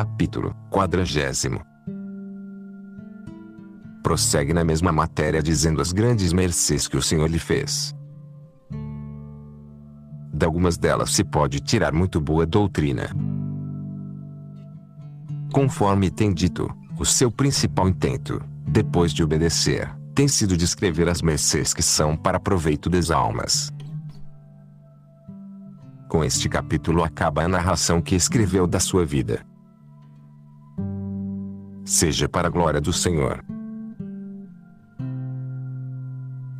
Capítulo 40. Prossegue na mesma matéria dizendo as grandes mercês que o Senhor lhe fez. De algumas delas se pode tirar muito boa doutrina. Conforme tem dito, o seu principal intento, depois de obedecer, tem sido descrever as mercês que são para proveito das almas. Com este capítulo acaba a narração que escreveu da sua vida. Seja para a glória do Senhor.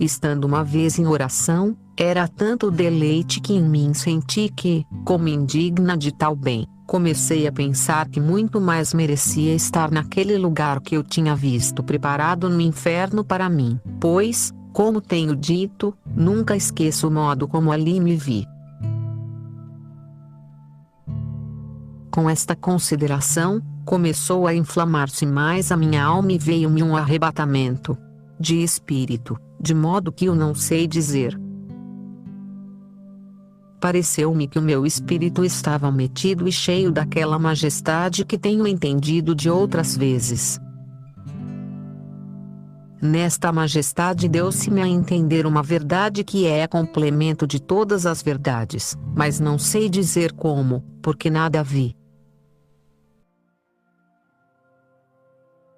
Estando uma vez em oração, era tanto o deleite que em mim senti que, como indigna de tal bem, comecei a pensar que muito mais merecia estar naquele lugar que eu tinha visto preparado no inferno para mim, pois, como tenho dito, nunca esqueço o modo como ali me vi. Com esta consideração, começou a inflamar-se mais a minha alma e veio-me um arrebatamento de espírito, de modo que eu não sei dizer. Pareceu-me que o meu espírito estava metido e cheio daquela majestade que tenho entendido de outras vezes. Nesta majestade deu-se-me a entender uma verdade que é complemento de todas as verdades, mas não sei dizer como, porque nada vi.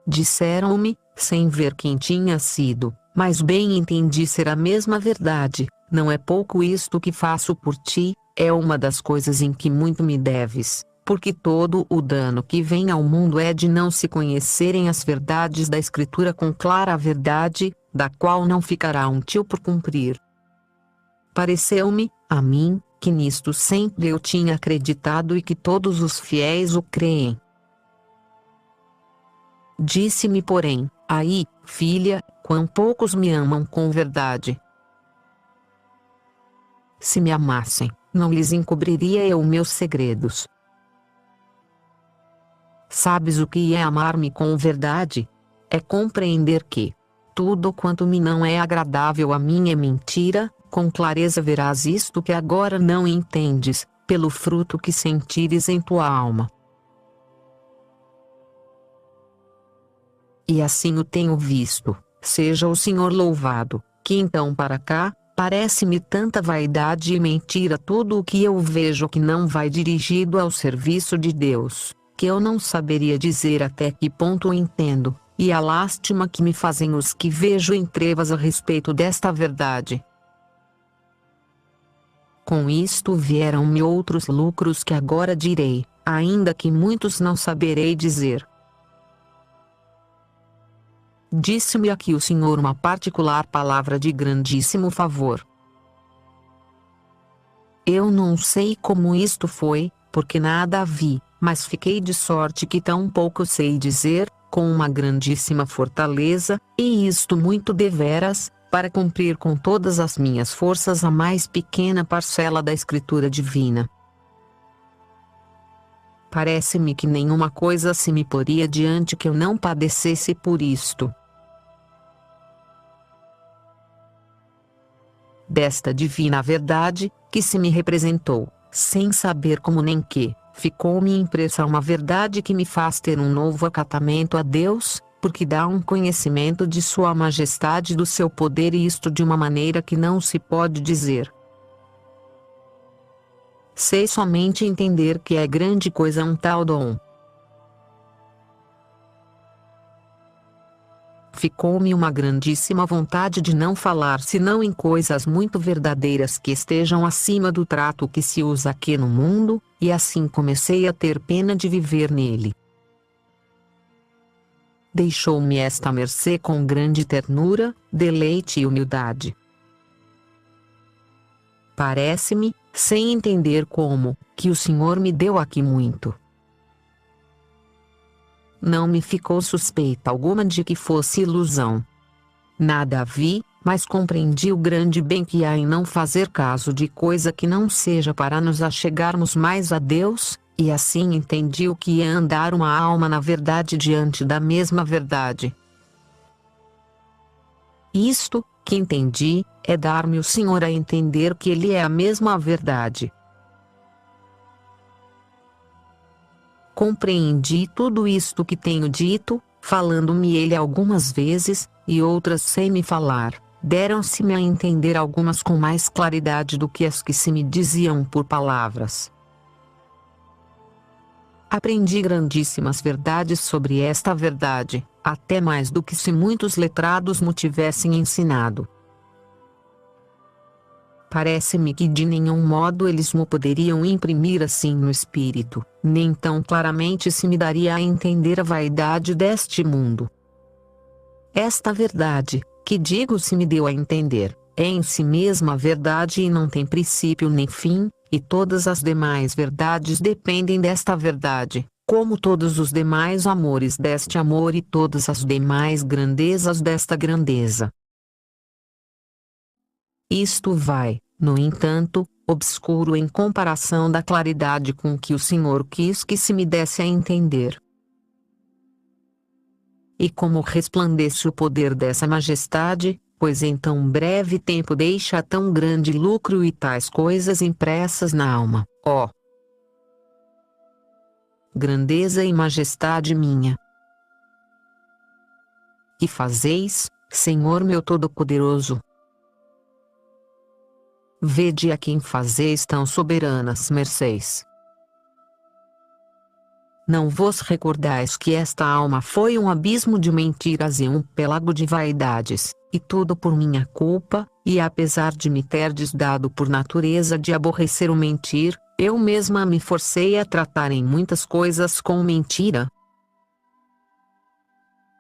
Disseram-me, sem ver quem tinha sido, mas bem entendi ser a mesma verdade: não é pouco isto que faço por ti, é uma das coisas em que muito me deves, porque todo o dano que vem ao mundo é de não se conhecerem as verdades da Escritura com clara verdade, da qual não ficará útil por cumprir. Pareceu-me, a mim, que nisto sempre eu tinha acreditado e que todos os fiéis o creem. Disse-me, porém, aí, filha, quão poucos me amam com verdade. Se me amassem, não lhes encobriria eu meus segredos. Sabes o que é amar-me com verdade? É compreender que tudo quanto me não é agradável a mim é mentira. Com clareza verás isto que agora não entendes, pelo fruto que sentires em tua alma. E assim o tenho visto, seja o Senhor louvado, que então para cá, parece-me tanta vaidade e mentira tudo o que eu vejo que não vai dirigido ao serviço de Deus, que eu não saberia dizer até que ponto o entendo, e a lástima que me fazem os que vejo em trevas a respeito desta verdade. Com isto vieram-me outros lucros que agora direi, ainda que muitos não saberei dizer. Disse-me aqui o Senhor uma particular palavra de grandíssimo favor. Eu não sei como isto foi, porque nada vi, mas fiquei de sorte que tão pouco sei dizer, com uma grandíssima fortaleza, e isto muito deveras, para cumprir com todas as minhas forças a mais pequena parcela da Escritura divina. Parece-me que nenhuma coisa se me poria diante que eu não padecesse por isto. Desta divina verdade, que se me representou, sem saber como nem que, ficou-me impressa uma verdade que me faz ter um novo acatamento a Deus, porque dá um conhecimento de sua majestade e do seu poder, e isto de uma maneira que não se pode dizer. Sei somente entender que é grande coisa um tal dom. Ficou-me uma grandíssima vontade de não falar senão em coisas muito verdadeiras que estejam acima do trato que se usa aqui no mundo, e assim comecei a ter pena de viver nele. Deixou-me esta mercê com grande ternura, deleite e humildade. Parece-me, sem entender como, que o Senhor me deu aqui muito. Não me ficou suspeita alguma de que fosse ilusão. Nada vi, mas compreendi o grande bem que há em não fazer caso de coisa que não seja para nos achegarmos mais a Deus, e assim entendi o que é andar uma alma na verdade diante da mesma verdade. Isto, que entendi, é dar-me o Senhor a entender que Ele é a mesma verdade. compreendi tudo isto que tenho dito, falando-me ele algumas vezes, e outras sem me falar. Deram-se-me a entender algumas com mais claridade do que as que se me diziam por palavras. Aprendi grandíssimas verdades sobre esta verdade, até mais do que se muitos letrados me tivessem ensinado. Parece-me que de nenhum modo eles me poderiam imprimir assim no espírito, nem tão claramente se me daria a entender a vaidade deste mundo. Esta verdade, que digo se me deu a entender, é em si mesma verdade e não tem princípio nem fim, e todas as demais verdades dependem desta verdade, como todos os demais amores deste amor e todas as demais grandezas desta grandeza. Isto vai, no entanto, obscuro em comparação da claridade com que o Senhor quis que se me desse a entender. E como resplandece o poder dessa majestade, pois em tão breve tempo deixa tão grande lucro e tais coisas impressas na alma, ó grandeza e majestade minha! Que fazeis, Senhor meu Todo-Poderoso? Vede a quem fazeis tão soberanas mercês. Não vos recordais que esta alma foi um abismo de mentiras e um pélago de vaidades, e tudo por minha culpa, e apesar de me terdes dado por natureza de aborrecer o mentir, eu mesma me forcei a tratar em muitas coisas com mentira?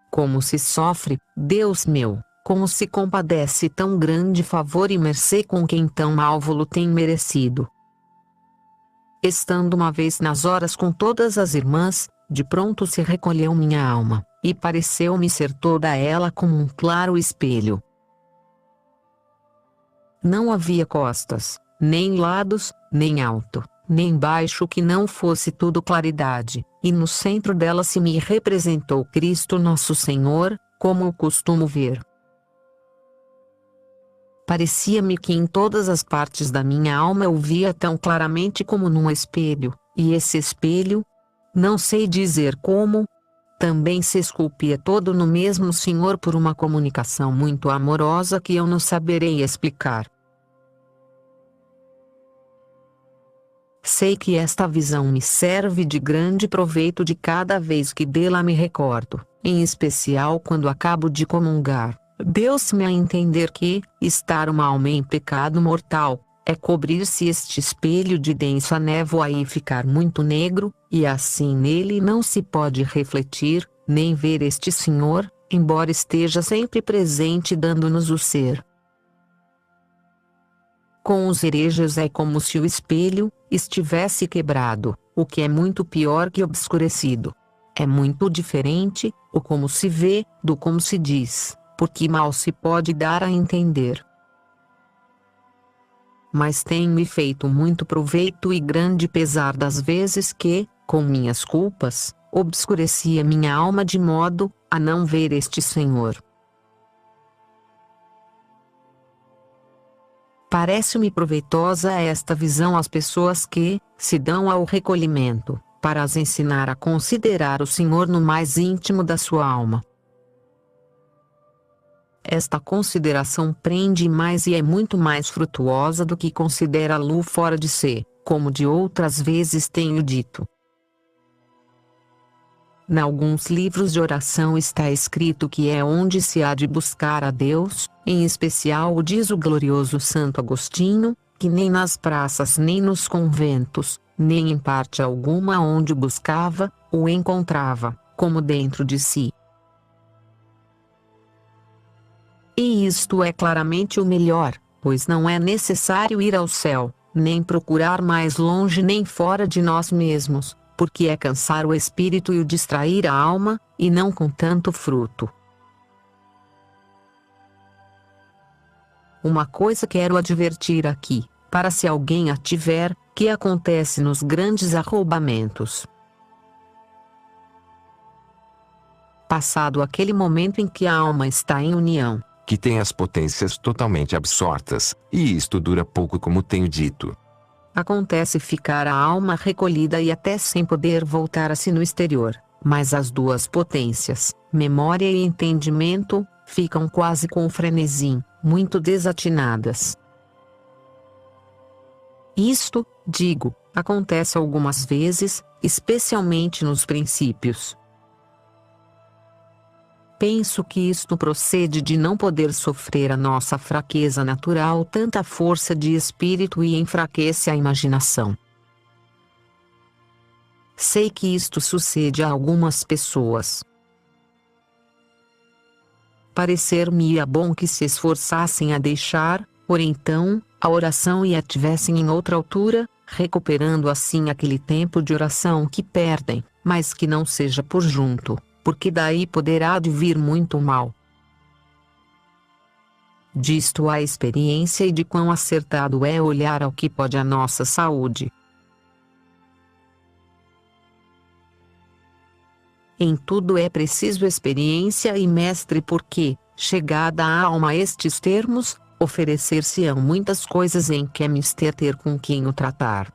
Como se sofre, Deus meu, como se compadece tão grande favor e mercê com quem tão mal vô-lo tem merecido. Estando uma vez nas horas com todas as irmãs, de pronto se recolheu minha alma, e pareceu-me ser toda ela como um claro espelho. Não havia costas, nem lados, nem alto, nem baixo que não fosse tudo claridade, e no centro dela se me representou Cristo Nosso Senhor, como eu costumo ver. Parecia-me que em todas as partes da minha alma eu via tão claramente como num espelho, e esse espelho, não sei dizer como, também se esculpia todo no mesmo Senhor por uma comunicação muito amorosa que eu não saberei explicar. Sei que esta visão me serve de grande proveito de cada vez que dela me recordo, em especial quando acabo de comungar. Deu-se-me a entender que, estar uma alma em pecado mortal, é cobrir-se este espelho de densa névoa e ficar muito negro, e assim nele não se pode refletir, nem ver este Senhor, embora esteja sempre presente dando-nos o ser. Com os hereges é como se o espelho estivesse quebrado, o que é muito pior que obscurecido. É muito diferente, o como se vê, do como se diz, porque mal se pode dar a entender. Mas tem-me feito muito proveito e grande pesar das vezes que, com minhas culpas, obscurecia minha alma de modo a não ver este Senhor. Parece-me proveitosa esta visão às pessoas que se dão ao recolhimento, para as ensinar a considerar o Senhor no mais íntimo da sua alma. Esta consideração prende mais e é muito mais frutuosa do que considera-lo fora de si, como de outras vezes tenho dito. Em alguns livros de oração está escrito que é onde se há de buscar a Deus, em especial o diz o glorioso Santo Agostinho, que nem nas praças nem nos conventos, nem em parte alguma onde buscava, o encontrava, como dentro de si. E isto é claramente o melhor, pois não é necessário ir ao céu, nem procurar mais longe nem fora de nós mesmos, porque é cansar o espírito e o distrair a alma, e não com tanto fruto. Uma coisa quero advertir aqui, para se alguém a tiver, que acontece nos grandes arroubamentos. Passado aquele momento em que a alma está em união, que tem as potências totalmente absortas, e isto dura pouco como tenho dito. acontece ficar a alma recolhida e até sem poder voltar a si no exterior, mas as duas potências, memória e entendimento, ficam quase com frenesi, muito desatinadas. Isto, digo, acontece algumas vezes, especialmente nos princípios. Penso que isto procede de não poder sofrer a nossa fraqueza natural tanta força de espírito e enfraquece a imaginação. Sei que isto sucede a algumas pessoas. Parecer-me-ia bom que se esforçassem a deixar, por então, a oração e a tivessem em outra altura, recuperando assim aquele tempo de oração que perdem, mas que não seja por junto, porque daí poderá advir muito mal. Disto há experiência e de quão acertado é olhar ao que pode a nossa saúde. Em tudo é preciso experiência e mestre porque, chegada a alma a estes termos, oferecer-se-ão muitas coisas em que é mister ter com quem o tratar.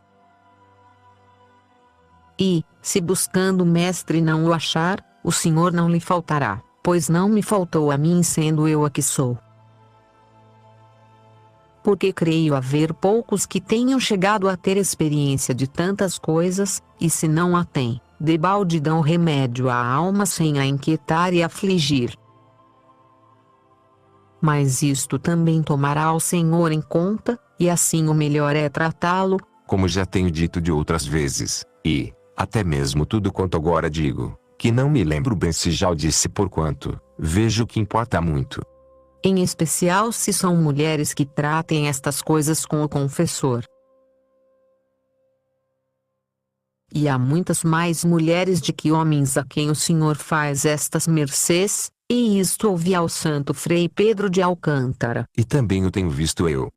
E, se buscando mestre não o achar, o Senhor não lhe faltará, pois não me faltou a mim sendo eu a que sou. Porque creio haver poucos que tenham chegado a ter experiência de tantas coisas, e se não a têm, debalde dão remédio à alma sem a inquietar e afligir. Mas isto também tomará o Senhor em conta, e assim o melhor é tratá-lo, Como já tenho dito de outras vezes, e, até mesmo tudo quanto agora digo, que não me lembro bem se já o disse porquanto, vejo que importa muito. em especial se são mulheres que tratem estas coisas com o confessor. E há muitas mais mulheres de que homens a quem o Senhor faz estas mercês, e isto ouvi ao santo Frei Pedro de Alcântara, E também o tenho visto eu.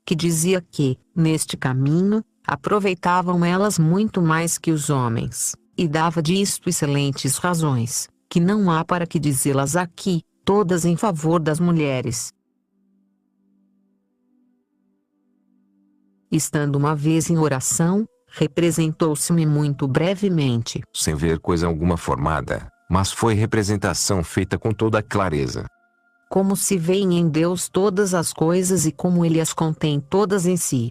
que dizia que, neste caminho, aproveitavam elas muito mais que os homens, e dava disto excelentes razões, que não há para que dizê-las aqui, todas em favor das mulheres. Estando uma vez em oração, representou-se-me muito brevemente, Sem ver coisa alguma formada, mas foi representação feita com toda a clareza. como se veem em Deus todas as coisas e como Ele as contém todas em si.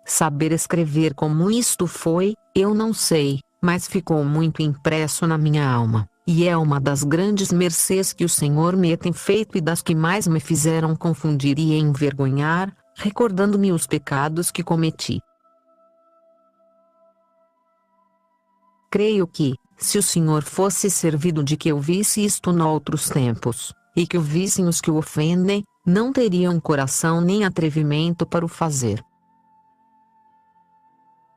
Saber escrever como isto foi, eu não sei, mas ficou muito impresso na minha alma, e é uma das grandes mercês que o Senhor me tem feito e das que mais me fizeram confundir e envergonhar, recordando-me os pecados que cometi. Creio que, se o Senhor fosse servido de que eu visse isto noutros tempos, e que o vissem os que o ofendem, não teriam coração nem atrevimento para o fazer.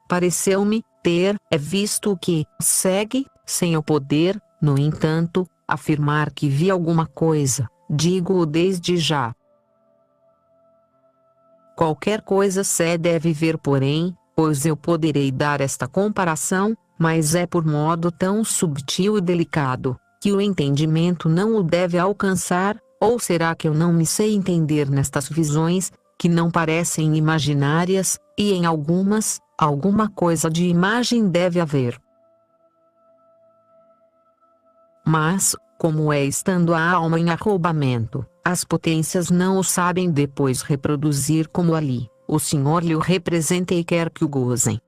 Pareceu-me ter visto o que segue, sem eu poder, no entanto, afirmar que vi alguma coisa, digo-o desde já. Qualquer coisa se deve ver porém, pois eu poderei dar esta comparação, mas é por modo tão subtil e delicado, que o entendimento não o deve alcançar, ou será que eu não me sei entender nestas visões, que não parecem imaginárias, e em algumas, alguma coisa de imagem deve haver. Mas, como é estando a alma em arrombamento, as potências não o sabem depois reproduzir como ali, o Senhor lhe o representa e quer que o gozem.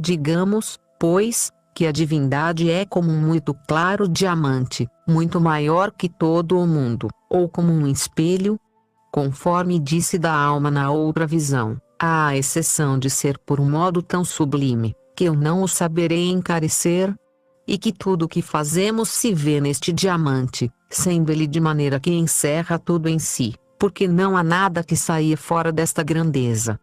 Digamos, pois, que a divindade é como um muito claro diamante, muito maior que todo o mundo, ou como um espelho, conforme disse da alma na outra visão, à exceção de ser por um modo tão sublime, que eu não o saberei encarecer, e que tudo o que fazemos se vê neste diamante, sendo ele de maneira que encerra tudo em si, porque não há nada que saia fora desta grandeza.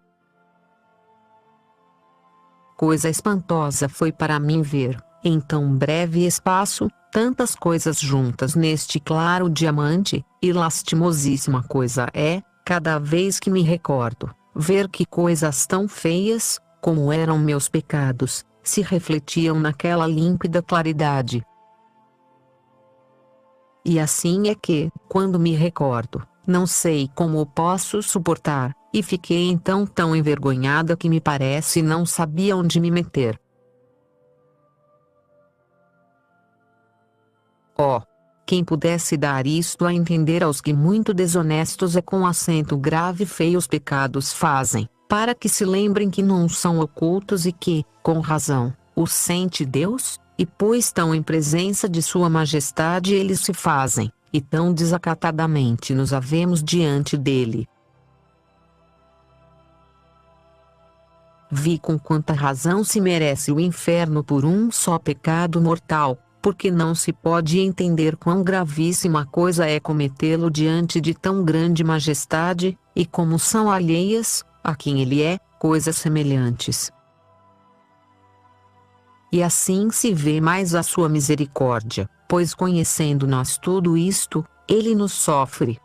Coisa espantosa foi para mim ver, em tão breve espaço, tantas coisas juntas neste claro diamante, e lastimosíssima coisa é, cada vez que me recordo, ver que coisas tão feias, como eram meus pecados, se refletiam naquela límpida claridade. E assim é que, quando me recordo, não sei como o posso suportar, e fiquei então tão envergonhada que me parece não sabia onde me meter. Oh! Quem pudesse dar isto a entender aos que muito desonestos e com acento grave feios pecados fazem, para que se lembrem que não são ocultos e que, com razão, os sente Deus, e pois estão em presença de sua majestade eles se fazem, e tão desacatadamente nos havemos diante dele. Vi com quanta razão se merece o inferno por um só pecado mortal, porque não se pode entender quão gravíssima coisa é cometê-lo diante de tão grande majestade, e como são alheias, a quem ele é, coisas semelhantes. E assim se vê mais a sua misericórdia, pois conhecendo nós tudo isto, ele nos sofre.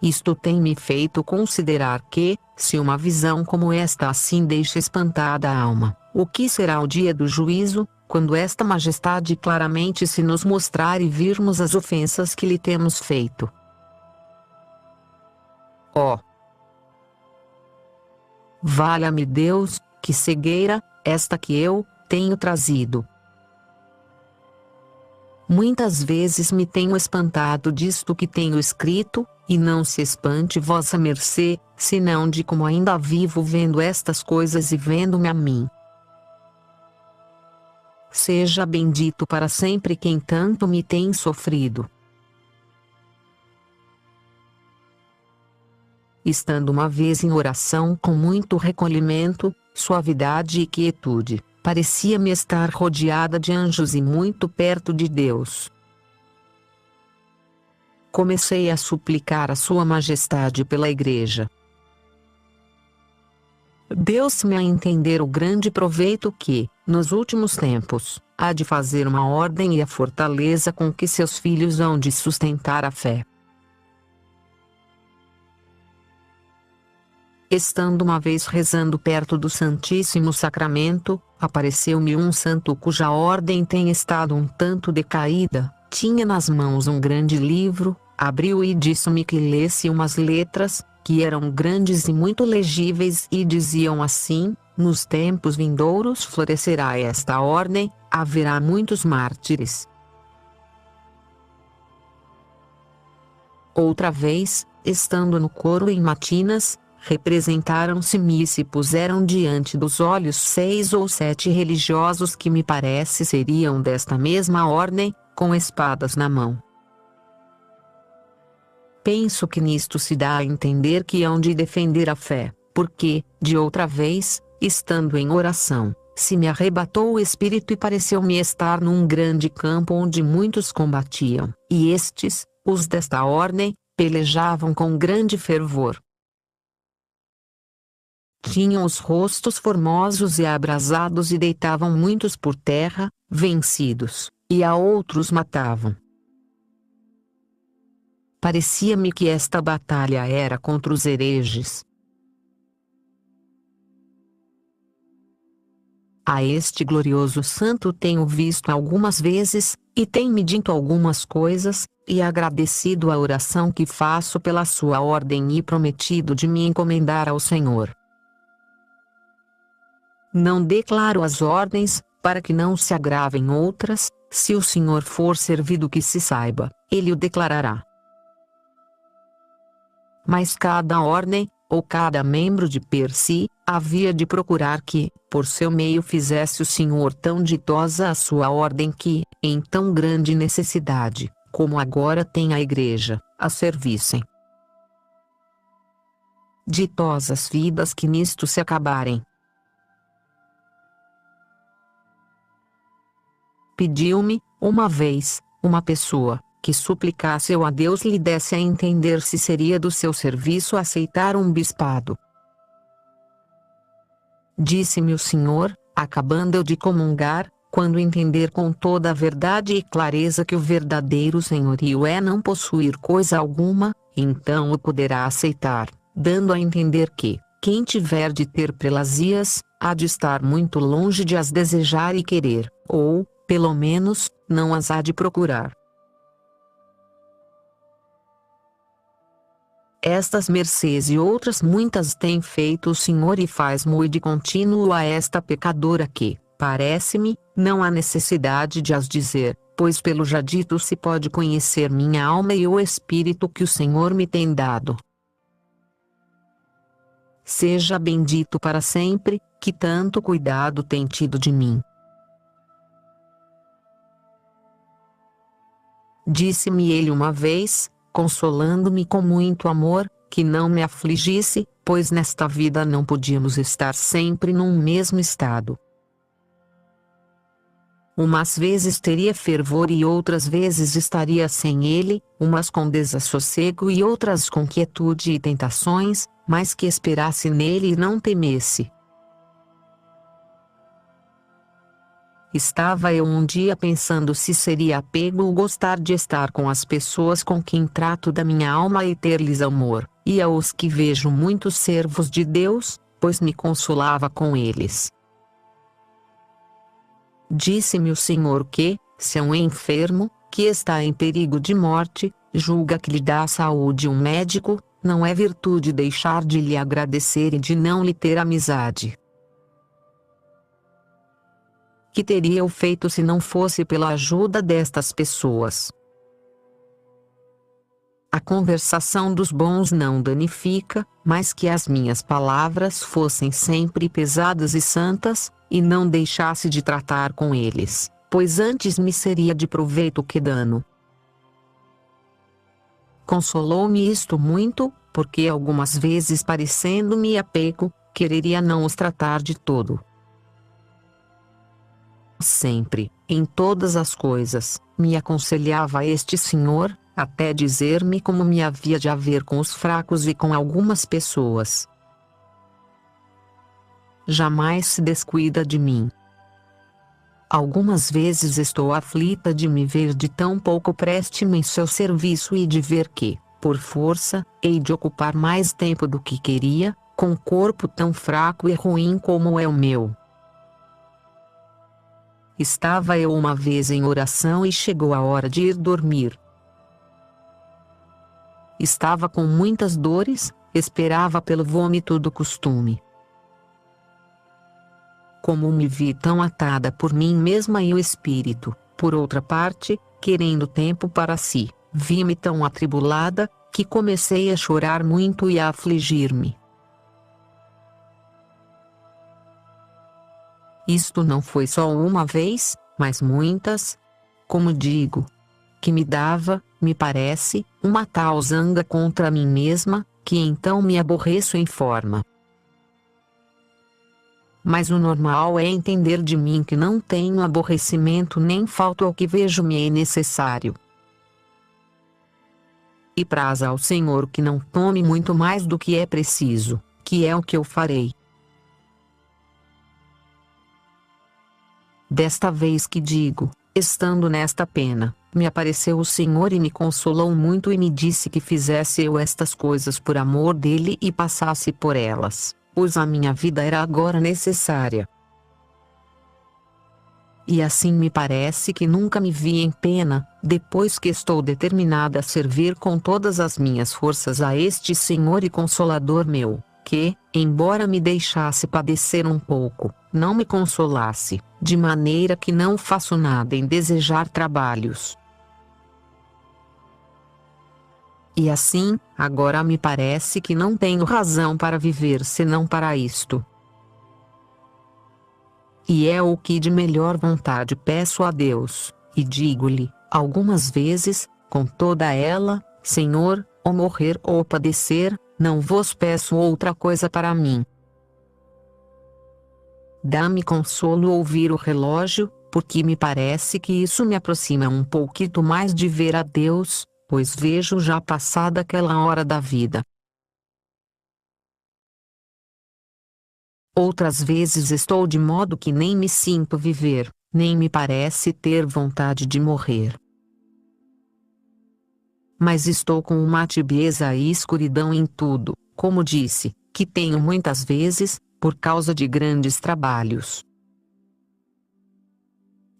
Isto tem me feito considerar que, se uma visão como esta assim deixa espantada a alma, o que será o dia do juízo, quando esta majestade claramente se nos mostrar e virmos as ofensas que lhe temos feito? Oh! Valha-me Deus, que cegueira, esta que eu tenho trazido. Muitas vezes me tenho espantado disto que tenho escrito, e não se espante vossa mercê, senão de como ainda vivo vendo estas coisas e vendo-me a mim. Seja bendito para sempre quem tanto me tem sofrido. Estando uma vez em oração com muito recolhimento, suavidade e quietude, parecia-me estar rodeada de anjos e muito perto de Deus. Comecei a suplicar a Sua Majestade pela Igreja. Deu-se-me a entender o grande proveito que, nos últimos tempos, há de fazer uma ordem e a fortaleza com que seus filhos hão de sustentar a fé. Estando uma vez rezando perto do Santíssimo Sacramento, apareceu-me um santo cuja ordem tem estado um tanto decaída, tinha nas mãos um grande livro, abriu e disse-me que lesse umas letras, que eram grandes e muito legíveis e diziam assim: nos tempos vindouros florescerá esta ordem, haverá muitos mártires. Outra vez, estando no coro em matinas, representaram-se-me e se puseram diante dos olhos 6 ou 7 religiosos que me parece seriam desta mesma ordem, com espadas na mão. Penso que nisto se dá a entender que hão de defender a fé, porque, de outra vez, estando em oração, se me arrebatou o espírito e pareceu-me estar num grande campo onde muitos combatiam, e estes, os desta ordem, pelejavam com grande fervor. Tinham os rostos formosos e abrasados e deitavam muitos por terra, vencidos, e a outros matavam. Parecia-me que esta batalha era contra os hereges. A este glorioso santo tenho visto algumas vezes, e tem-me dito algumas coisas, e agradecido a oração que faço pela sua ordem e prometido de me encomendar ao Senhor. Não declaro as ordens, para que não se agravem outras, se o Senhor for servido que se saiba, ele o declarará. Mas cada ordem, ou cada membro de per si, havia de procurar que, por seu meio fizesse o Senhor tão ditosa a sua ordem que, em tão grande necessidade, como agora tem a Igreja, a servissem. Ditosas vidas que nisto se acabarem. Pediu-me, uma vez, uma pessoa, que suplicasse eu a Deus lhe desse a entender se seria do seu serviço aceitar um bispado. Disse-me o Senhor, acabando eu de comungar, quando entender com toda a verdade e clareza que o verdadeiro senhorio é não possuir coisa alguma, então o poderá aceitar, dando a entender que, quem tiver de ter prelazias, há de estar muito longe de as desejar e querer, ou, pelo menos, não as há de procurar. Estas mercês e outras muitas tem feito o Senhor e faz-mo de contínuo a esta pecadora que, parece-me, não há necessidade de as dizer, pois pelo já dito se pode conhecer minha alma e o espírito que o Senhor me tem dado. Seja bendito para sempre, que tanto cuidado tem tido de mim. Disse-me ele uma vez, consolando-me com muito amor, que não me afligisse, pois nesta vida não podíamos estar sempre num mesmo estado. Umas vezes teria fervor e outras vezes estaria sem ele, umas com desassossego e outras com quietude e tentações, mas que esperasse nele e não temesse. Estava eu um dia pensando se seria apego ou gostar de estar com as pessoas com quem trato da minha alma e ter-lhes amor, e aos que vejo muitos servos de Deus, pois me consolava com eles. Disse-me o Senhor que, se um enfermo, que está em perigo de morte, julga que lhe dá a saúde um médico, não é virtude deixar de lhe agradecer e de não lhe ter amizade. Que teria eu feito se não fosse pela ajuda destas pessoas? A conversação dos bons não danifica, mas que as minhas palavras fossem sempre pesadas e santas, e não deixasse de tratar com eles, pois antes me seria de proveito que dano. Consolou-me isto muito, porque algumas vezes parecendo-me apego, quereria não os tratar de todo. Sempre, em todas as coisas, me aconselhava este Senhor, até dizer-me como me havia de haver com os fracos e com algumas pessoas. Jamais se descuida de mim. Algumas vezes estou aflita de me ver de tão pouco preste-me em seu serviço e de ver que, por força, hei de ocupar mais tempo do que queria, com corpo tão fraco e ruim como é o meu. Estava eu uma vez em oração e chegou a hora de ir dormir. Estava com muitas dores, esperava pelo vômito do costume. Como me vi tão atada por mim mesma e o espírito, por outra parte, querendo tempo para si, vi-me tão atribulada, que comecei a chorar muito e a afligir-me. Isto não foi só uma vez, mas muitas. Como digo, que me dava, me parece, uma tal zanga contra mim mesma, que então me aborreço em forma. Mas o normal é entender de mim que não tenho aborrecimento nem falto ao que vejo-me é necessário. E praz ao Senhor que não tome muito mais do que é preciso, que é o que eu farei. Desta vez que digo, estando nesta pena, me apareceu o Senhor e me consolou muito e me disse que fizesse eu estas coisas por amor dele e passasse por elas, pois a minha vida era agora necessária. E assim me parece que nunca me vi em pena, depois que estou determinada a servir com todas as minhas forças a este Senhor e Consolador meu, que, embora me deixasse padecer um pouco, não me consolasse, de maneira que não faço nada em desejar trabalhos. E assim, agora me parece que não tenho razão para viver senão para isto. E é o que de melhor vontade peço a Deus, e digo-lhe, algumas vezes, com toda ela, Senhor, ou morrer ou padecer, não vos peço outra coisa para mim. Dá-me consolo ouvir o relógio, porque me parece que isso me aproxima um pouquinho mais de ver a Deus, pois vejo já passada aquela hora da vida. Outras vezes estou de modo que nem me sinto viver, nem me parece ter vontade de morrer. Mas estou com uma tibieza e escuridão em tudo, como disse, que tenho muitas vezes, por causa de grandes trabalhos.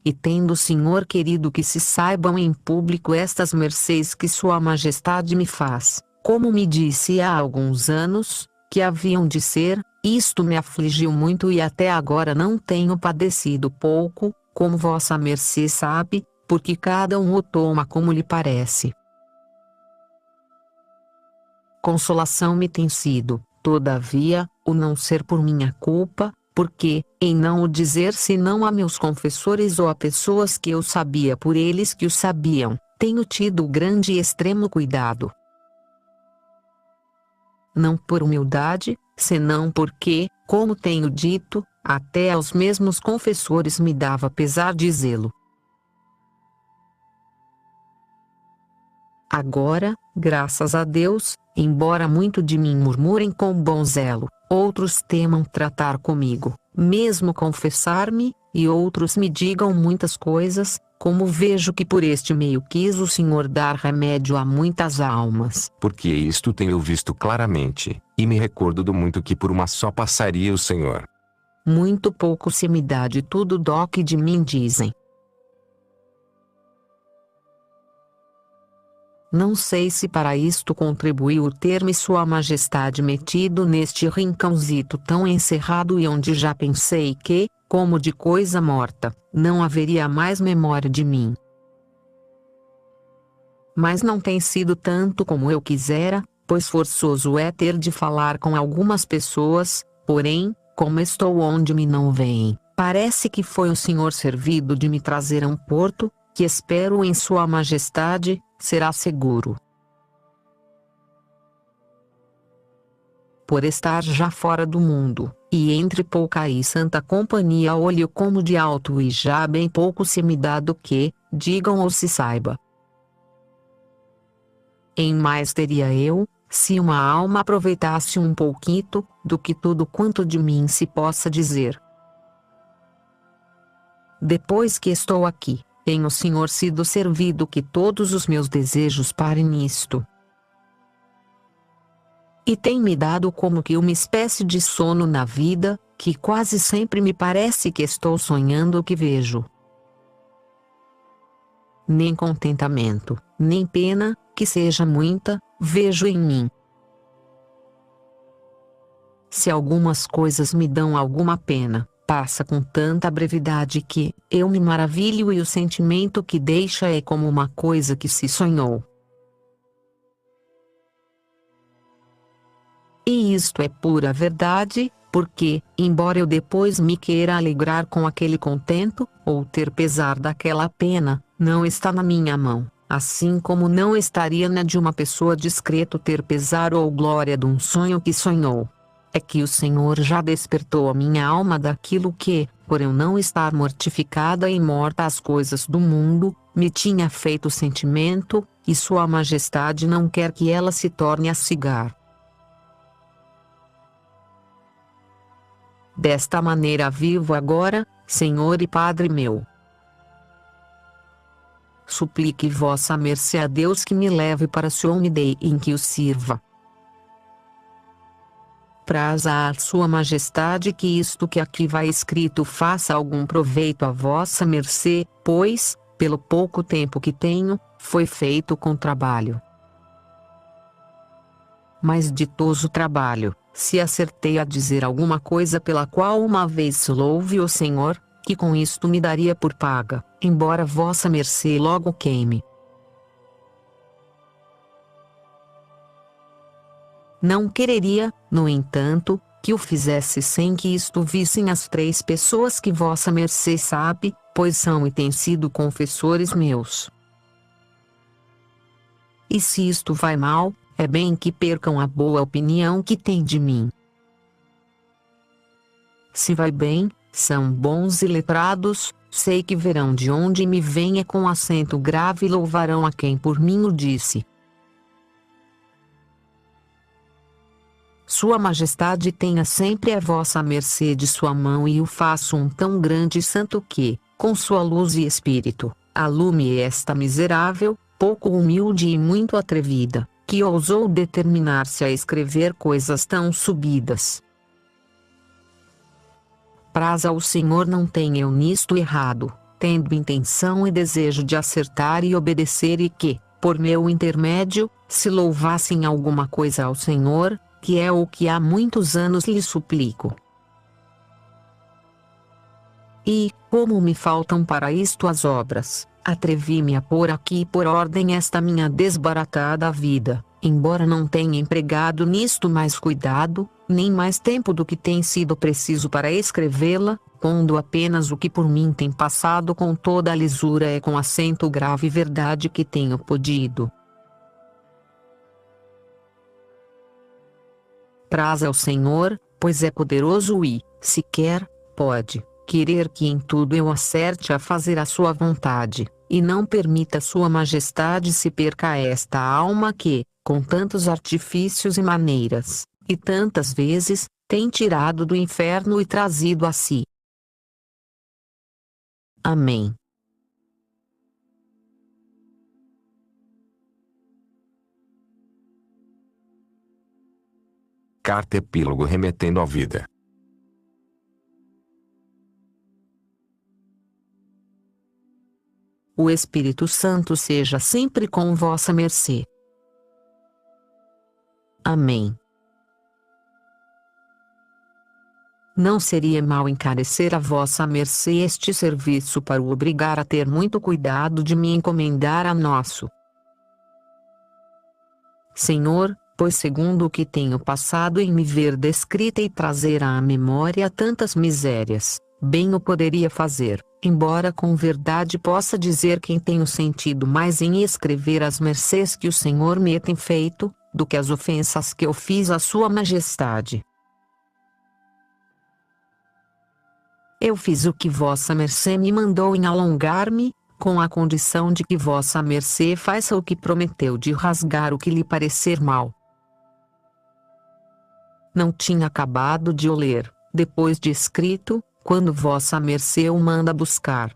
E tendo o Senhor querido que se saibam em público estas mercês que Sua Majestade me faz, como me disse há alguns anos, que haviam de ser, isto me afligiu muito e até agora não tenho padecido pouco, como vossa mercê sabe, porque cada um o toma como lhe parece. Consolação me tem sido, todavia, o não ser por minha culpa, porque, em não o dizer senão a meus confessores ou a pessoas que eu sabia por eles que o sabiam, tenho tido grande e extremo cuidado. Não por humildade, senão porque, como tenho dito, até aos mesmos confessores me dava pesar dizê-lo. Agora, graças a Deus, embora muito de mim murmurem com bom zelo, outros temam tratar comigo, mesmo confessar-me, e outros me digam muitas coisas, como vejo que por este meio quis o Senhor dar remédio a muitas almas. Porque isto tenho visto claramente, e me recordo do muito que por uma só passaria o Senhor. Muito pouco se me dá de tudo do que de mim dizem. Não sei se para isto contribuiu o ter-me Sua Majestade metido neste rincãozito tão encerrado e onde já pensei que, como de coisa morta, não haveria mais memória de mim. Mas não tem sido tanto como eu quisera, pois forçoso é ter de falar com algumas pessoas, porém, como estou onde me não veem, parece que foi o Senhor servido de me trazer a um porto, que espero em Sua Majestade, será seguro. Por estar já fora do mundo, e entre pouca e santa companhia olho como de alto e já bem pouco se me dá do que, digam ou se saiba. Em mais teria eu, se uma alma aproveitasse um pouquito, do que tudo quanto de mim se possa dizer. Depois que estou aqui, tem o Senhor sido servido que todos os meus desejos parem nisto. E tem me dado como que uma espécie de sono na vida, que quase sempre me parece que estou sonhando o que vejo. Nem contentamento, nem pena, que seja muita, vejo em mim. Se algumas coisas me dão alguma pena, passa com tanta brevidade que eu me maravilho e o sentimento que deixa é como uma coisa que se sonhou. E isto é pura verdade, porque, embora eu depois me queira alegrar com aquele contento, ou ter pesar daquela pena, não está na minha mão, assim como não estaria na de uma pessoa discreto ter pesar ou glória de um sonho que sonhou. É que o Senhor já despertou a minha alma daquilo que, por eu não estar mortificada e morta às coisas do mundo, me tinha feito sentimento, e Sua Majestade não quer que ela se torne a cigar. Desta maneira vivo agora, Senhor e Padre meu. Suplique vossa mercê a Deus que me leve para Sião Day em que o sirva. Praza a Sua Majestade que isto que aqui vai escrito faça algum proveito a vossa mercê, pois, pelo pouco tempo que tenho, foi feito com trabalho. Mas ditoso trabalho, se acertei a dizer alguma coisa pela qual uma vez louve o Senhor, que com isto me daria por paga, embora vossa mercê logo queime. Não quereria, no entanto, que o fizesse sem que isto vissem as 3 pessoas que vossa mercê sabe, pois são e têm sido confessores meus. E se isto vai mal, é bem que percam a boa opinião que têm de mim. Se vai bem, são bons e letrados, sei que verão de onde me venha com acento grave e louvarão a quem por mim o disse. Sua Majestade tenha sempre a vossa mercê de sua mão e o faça um tão grande santo que, com sua luz e espírito, alume esta miserável, pouco humilde e muito atrevida, que ousou determinar-se a escrever coisas tão subidas. Praza ao Senhor não tenha eu nisto errado, tendo intenção e desejo de acertar e obedecer e que, por meu intermédio, se louvasse em alguma coisa ao Senhor, que é o que há muitos anos lhe suplico. E, como me faltam para isto as obras, atrevi-me a pôr aqui por ordem esta minha desbaratada vida, embora não tenha empregado nisto mais cuidado, nem mais tempo do que tem sido preciso para escrevê-la, pondo apenas o que por mim tem passado com toda a lisura e com acento grave verdade que tenho podido. Praz ao Senhor, pois é poderoso e, se quer, pode, querer que em tudo eu acerte a fazer a sua vontade, e não permita sua majestade se perca esta alma que, com tantos artifícios e maneiras, e tantas vezes, tem tirado do inferno e trazido a si. Amém. Carta Epílogo remetendo à vida. O Espírito Santo seja sempre com vossa mercê. Amém. Não seria mal encarecer a vossa mercê este serviço para o obrigar a ter muito cuidado de me encomendar a nosso Senhor, pois segundo o que tenho passado em me ver descrita e trazer à memória tantas misérias, bem o poderia fazer, embora com verdade possa dizer que tenho sentido mais em escrever as mercês que o Senhor me tem feito, do que as ofensas que eu fiz à sua majestade. Eu fiz o que vossa mercê me mandou em alongar-me, com a condição de que vossa mercê faça o que prometeu de rasgar o que lhe parecer mal. Não tinha acabado de o ler, depois de escrito, quando vossa mercê o manda buscar.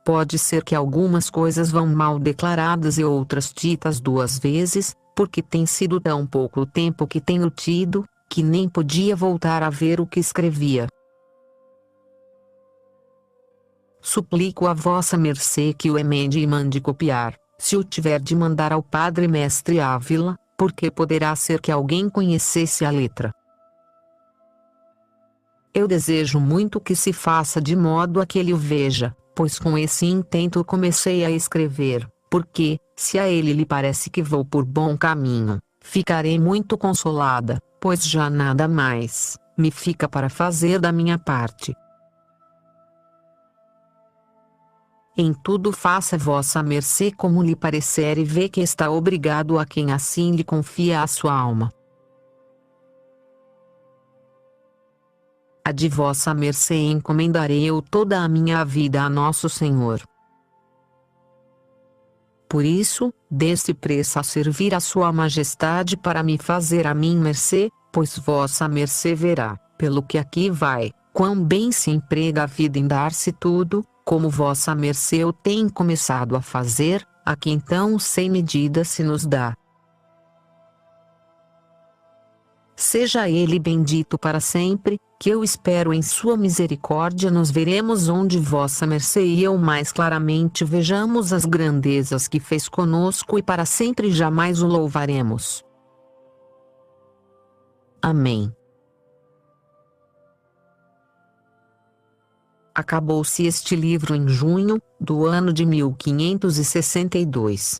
Pode ser que algumas coisas vão mal declaradas e outras ditas duas vezes, porque tem sido tão pouco o tempo que tenho tido, que nem podia voltar a ver o que escrevia. Suplico a vossa mercê que o emende e mande copiar, se o tiver de mandar ao padre mestre Ávila, porque poderá ser que alguém conhecesse a letra. Eu desejo muito que se faça de modo a que ele o veja, pois com esse intento comecei a escrever, porque, se a ele lhe parece que vou por bom caminho, ficarei muito consolada, pois já nada mais me fica para fazer da minha parte. Em tudo faça vossa mercê como lhe parecer e vê que está obrigado a quem assim lhe confia a sua alma. A de vossa mercê encomendarei eu toda a minha vida a nosso Senhor. Por isso, dê-se pressa a servir a sua majestade para me fazer a mim mercê, pois vossa mercê verá, pelo que aqui vai, quão bem se emprega a vida em dar-se tudo, como vossa mercê o tem começado a fazer, a que então sem medida se nos dá. Seja ele bendito para sempre, que eu espero em sua misericórdia nos veremos onde vossa mercê e eu mais claramente vejamos as grandezas que fez conosco e para sempre jamais o louvaremos. Amém. Acabou-se este livro em junho, do ano de 1562.